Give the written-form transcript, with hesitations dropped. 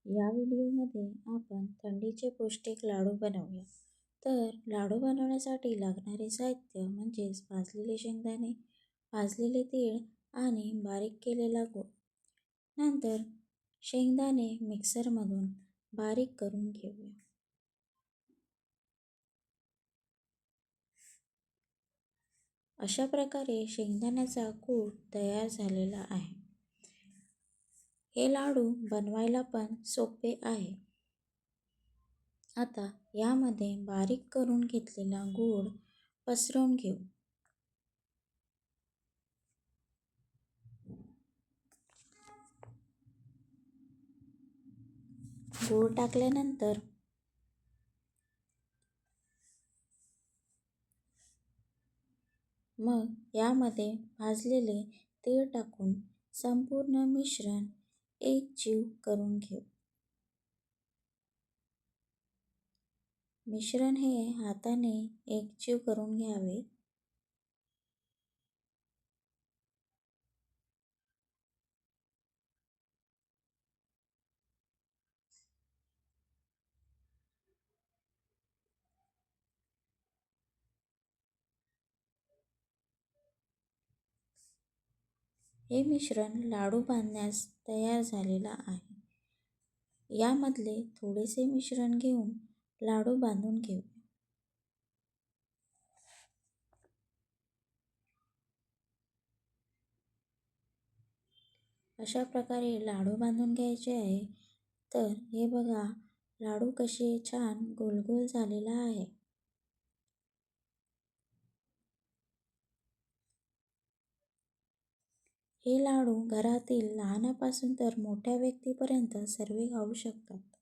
या व्हिडिओमध्ये आपण थंडीचे पौष्टिक लाडू बनवूया. तर लाडू बनवण्यासाठी लागणारे साहित्य म्हणजेच भाजलेले शेंगदाणे, भाजलेले तीळ आणि बारीक केलेला गूळ. नंतर शेंगदाणे मिक्सरमधून बारीक करून घेऊया. अशा प्रकारे शेंगदाण्याचा कूट तयार झालेला आहे. हे लाडू बनवायला पण सोपे आहे. आता यामध्ये बारीक करून घेतलेला गूळ पसरवून घेऊ. गूळ टाकल्यानंतर मग यामध्ये भाजलेले तीळ टाकून संपूर्ण मिश्रण एकजीव करून घेऊ. मिश्रण हे हाताने एकजीव करून घ्यावे. हे मिश्रण लाडू बांधण्यास तयार झालेला आहे. यामधले थोडेसे मिश्रण घेऊन लाडू बांधून घेऊ. अशा प्रकारे लाडू बांधून घ्यायचे आहे. तर हे बघा, लाडू कसे छान गोल झालेला आहे. हे लाडू घरातील लहानापासून तर मोठ्या व्यक्तीपर्यंत सर्व खाऊ शकतात.